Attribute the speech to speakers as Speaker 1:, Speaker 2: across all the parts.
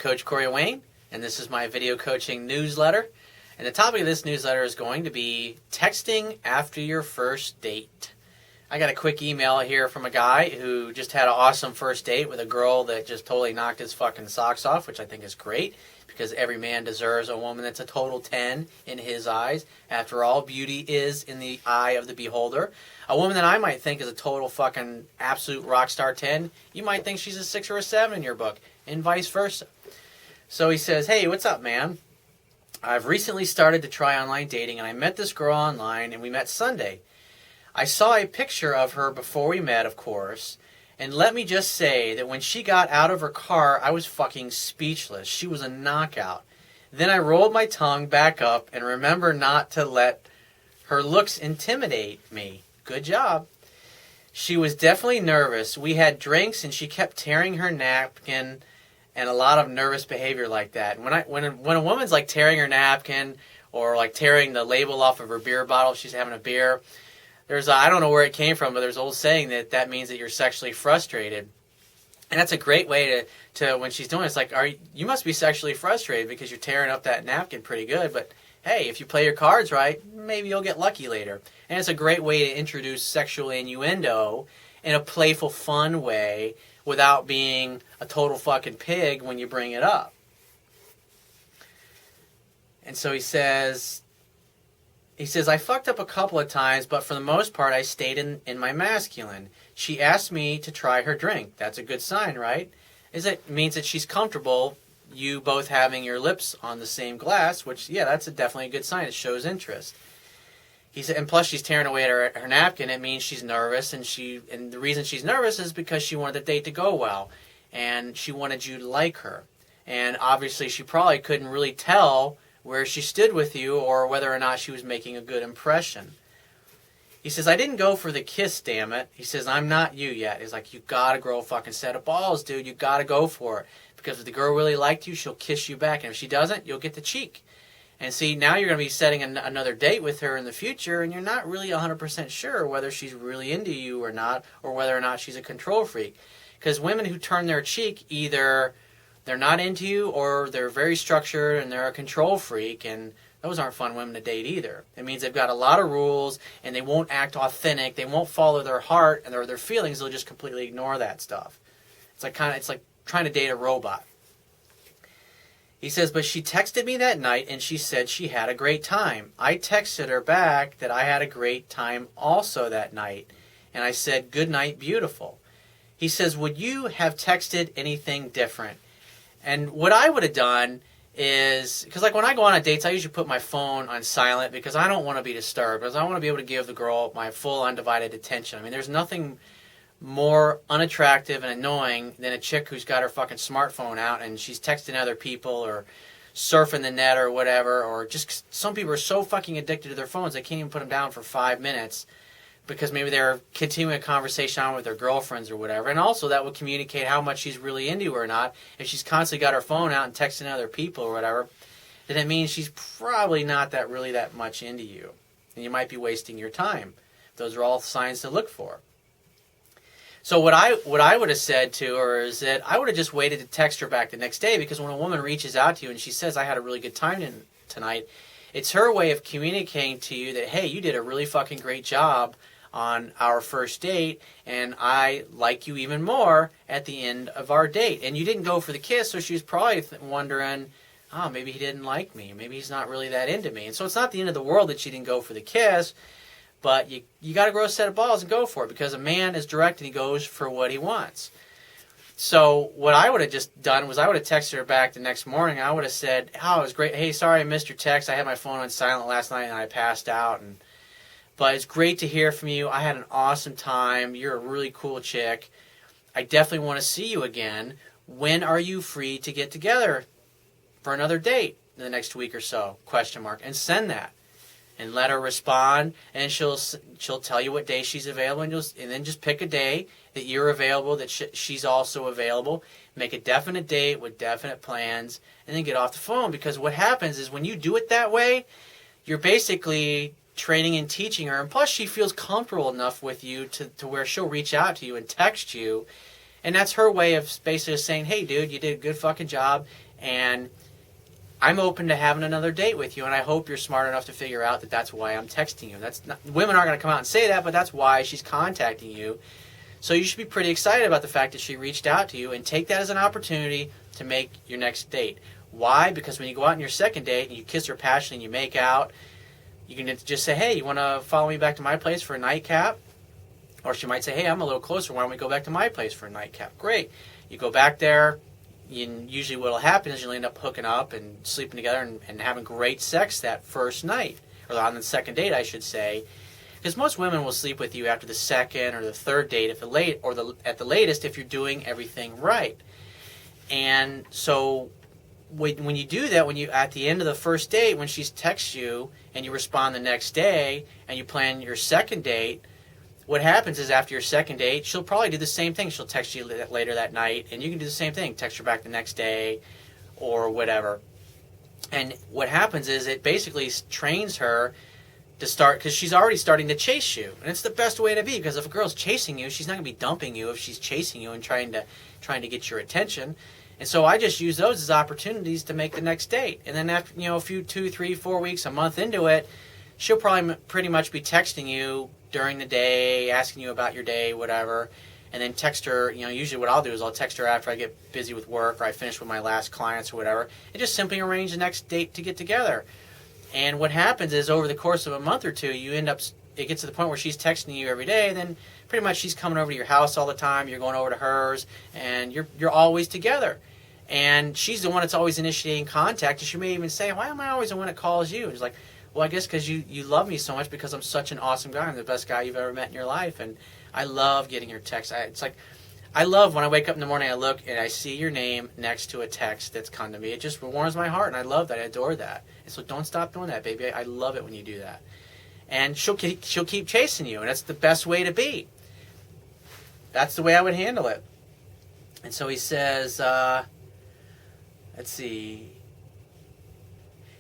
Speaker 1: Coach Corey Wayne, and this is my video coaching newsletter. And the topic of this newsletter is going to be texting after your first date. I got a quick email here from a guy who just had an awesome first date with a girl that just totally knocked his fucking socks off, which I think is great, because every man deserves a woman that's a total 10 in his eyes. After all, beauty is in the eye of the beholder. A woman that I might think is a total fucking absolute rock star 10, you might think she's a 6 or a 7 in your book, and vice versa. So he says, hey, what's up, man? I've recently started to try online dating, and I met this girl online, and we met Sunday. I saw a picture of her before we met, of course, and let me just say that when she got out of her car, I was fucking speechless. She was a knockout. Then I rolled my tongue back up and remember not to let her looks intimidate me. Good job. She was definitely nervous. We had drinks and she kept tearing her napkin and a lot of nervous behavior like that. When a woman's like tearing her napkin or like tearing the label off of her beer bottle if she's having a beer, I don't know where it came from, but there's an old saying that means that you're sexually frustrated. And that's a great way to when she's doing it, it's like, you must be sexually frustrated because you're tearing up that napkin pretty good. But hey, if you play your cards right, maybe you'll get lucky later. And it's a great way to introduce sexual innuendo in a playful, fun way without being a total fucking pig when you bring it up. And so he says, I fucked up a couple of times, but for the most part, I stayed in my masculine. She asked me to try her drink. That's a good sign, right? It means that she's comfortable, you both having your lips on the same glass, which, yeah, that's definitely a good sign. It shows interest. He said, and plus she's tearing away at her napkin. It means she's nervous, and the reason she's nervous is because she wanted the date to go well, and she wanted you to like her. And obviously she probably couldn't really tell where she stood with you or whether or not she was making a good impression. He says, I didn't go for the kiss, damn it. He says, I'm not you yet. He's like, you gotta grow a fucking set of balls, dude. You gotta go for it. Because if the girl really liked you, she'll kiss you back. And if she doesn't, you'll get the cheek. And see, now you're going to be setting another date with her in the future, and you're not really 100% sure whether she's really into you or not, or whether or not she's a control freak. Because women who turn their cheek, either they're not into you or they're very structured and they're a control freak, and those aren't fun women to date either. It means they've got a lot of rules and they won't act authentic, they won't follow their heart and their feelings, they'll just completely ignore that stuff. It's like trying to date a robot. He says, but she texted me that night and she said she had a great time. I texted her back that I had a great time also that night, and I said, good night, beautiful. He says, would you have texted anything different? And what I would have done is, because like when I go on dates, I usually put my phone on silent because I don't want to be disturbed, because I want to be able to give the girl my full undivided attention. I mean, there's nothing more unattractive and annoying than a chick who's got her fucking smartphone out and she's texting other people or surfing the net or whatever, or just some people are so fucking addicted to their phones they can't even put them down for 5 minutes because maybe they're continuing a conversation on with their girlfriends or whatever. And also that would communicate how much she's really into you or not. If she's constantly got her phone out and texting other people or whatever, then it means she's probably not really that much into you. And you might be wasting your time. Those are all signs to look for. So what I would have said to her is that I would have just waited to text her back the next day, because when a woman reaches out to you and she says, I had a really good time tonight, it's her way of communicating to you that, hey, you did a really fucking great job on our first date, and I like you even more at the end of our date. And you didn't go for the kiss, so she was probably wondering, oh, maybe he didn't like me. Maybe he's not really that into me. And so it's not the end of the world that she didn't go for the kiss, but you got to grow a set of balls and go for it, because a man is direct and he goes for what he wants. So what I would have just done was I would have texted her back the next morning. I would have said, oh, it was great. Hey, sorry I missed your text. I had my phone on silent last night and I passed out. But it's great to hear from you. I had an awesome time. You're a really cool chick. I definitely want to see you again. When are you free to get together for another date in the next week or so? ? And send that. And let her respond, and she'll tell you what day she's available, and then just pick a day that you're available, that she's also available. Make a definite date with definite plans, and then get off the phone. Because what happens is when you do it that way, you're basically training and teaching her, and plus she feels comfortable enough with you to where she'll reach out to you and text you, and that's her way of basically saying, hey dude, you did a good fucking job, and I'm open to having another date with you, and I hope you're smart enough to figure out that that's why I'm texting you. That's not, women aren't going to come out and say that, but that's why she's contacting you. So you should be pretty excited about the fact that she reached out to you, and take that as an opportunity to make your next date. Why? Because when you go out on your second date and you kiss her passionately and you make out, you can just say, hey, you want to follow me back to my place for a nightcap? Or she might say, hey, I'm a little closer. Why don't we go back to my place for a nightcap? Great. You go back there. Usually what will happen is you'll end up hooking up and sleeping together and having great sex that first night. Or on the second date, I should say. Because most women will sleep with you after the second or the third date, at the latest, if you're doing everything right. And so when you do that, at the end of the first date, when she texts you and you respond the next day and you plan your second date, what happens is after your second date, she'll probably do the same thing. She'll text you later that night, and you can do the same thing. Text her back the next day or whatever. And what happens is it basically trains her to start, because she's already starting to chase you. And it's the best way to be, because if a girl's chasing you, she's not going to be dumping you if she's chasing you and trying to get your attention. And so I just use those as opportunities to make the next date. And then after, a few 2, 3, 4 weeks, a month into it, she'll probably pretty much be texting you during the day, asking you about your day, whatever. And then text her, usually what I'll do is I'll text her after I get busy with work or I finish with my last clients or whatever, and just simply arrange the next date to get together. And what happens is over the course of a month or two, it gets to the point where she's texting you every day, and then pretty much she's coming over to your house all the time, you're going over to hers, and you're always together. And she's the one that's always initiating contact, and she may even say, why am I always the one that calls you? And she's like, well, I guess because you love me so much, because I'm such an awesome guy. I'm the best guy you've ever met in your life, and I love getting your text. I love when I wake up in the morning, I look and I see your name next to a text that's come to me. It just warms my heart, and I love that. I adore that. And so don't stop doing that, baby. I love it when you do that. And she'll keep chasing you, and that's the best way to be. That's the way I would handle it. And so he says, let's see.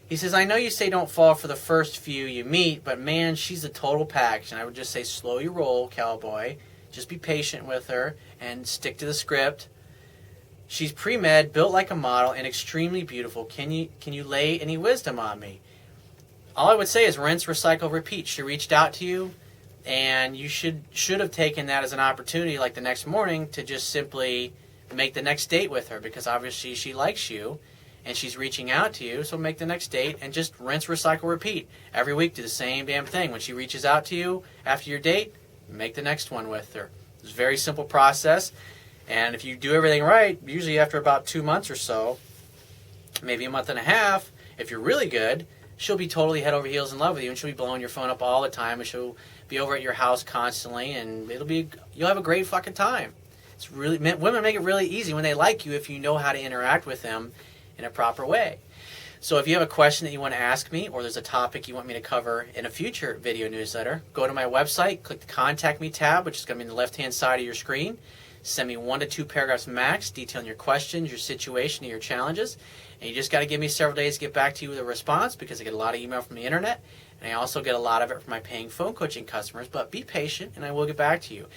Speaker 1: He says, I know you say don't fall for the first few you meet, but man, she's a total package. And I would just say, slow your roll, cowboy. Just be patient with her and stick to the script. She's pre-med, built like a model, and extremely beautiful. Can you lay any wisdom on me? All I would say is rinse, recycle, repeat. She reached out to you, and you should have taken that as an opportunity, like the next morning, to just simply make the next date with her, because obviously she likes you. And she's reaching out to you, so make the next date and just rinse, recycle, repeat. Every week, do the same damn thing. When she reaches out to you after your date, make the next one with her. It's a very simple process. And if you do everything right, usually after about 2 months or so, maybe a month and a half, if you're really good, she'll be totally head over heels in love with you, and she'll be blowing your phone up all the time, and she'll be over at your house constantly, and you'll have a great fucking time. Women make it really easy when they like you if you know how to interact with them in a proper way. So if you have a question that you want to ask me, or there's a topic you want me to cover in a future video newsletter, go to my website, click the Contact Me tab, which is going to be on the left-hand side of your screen. Send me 1 to 2 paragraphs max detailing your questions, your situation, and your challenges. And you just got to give me several days to get back to you with a response, because I get a lot of email from the internet, and I also get a lot of it from my paying phone coaching customers. But be patient, and I will get back to you.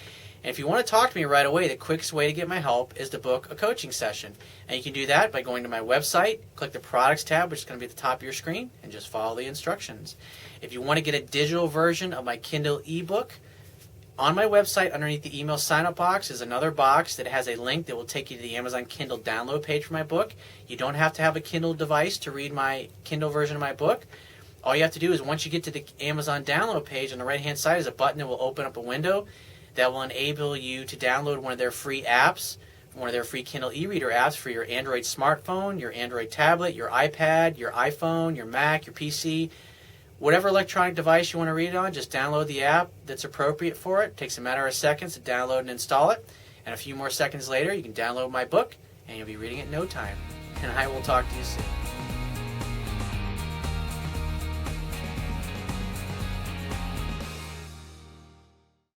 Speaker 1: And if you want to talk to me right away, the quickest way to get my help is to book a coaching session. And you can do that by going to my website, click the Products tab, which is going to be at the top of your screen, and just follow the instructions. If you want to get a digital version of my Kindle ebook, on my website, underneath the email sign-up box, is another box that has a link that will take you to the Amazon Kindle download page for my book. You don't have to have a Kindle device to read my Kindle version of my book. All you have to do is, once you get to the Amazon download page, on the right-hand side is a button that will open up a window that will enable you to download one of their free apps, one of their free Kindle e-reader apps for your Android smartphone, your Android tablet, your iPad, your iPhone, your Mac, your PC. Whatever electronic device you want to read it on, just download the app that's appropriate for it. It takes a matter of seconds to download and install it. And a few more seconds later, you can download my book, and you'll be reading it in no time. And I will talk to you soon.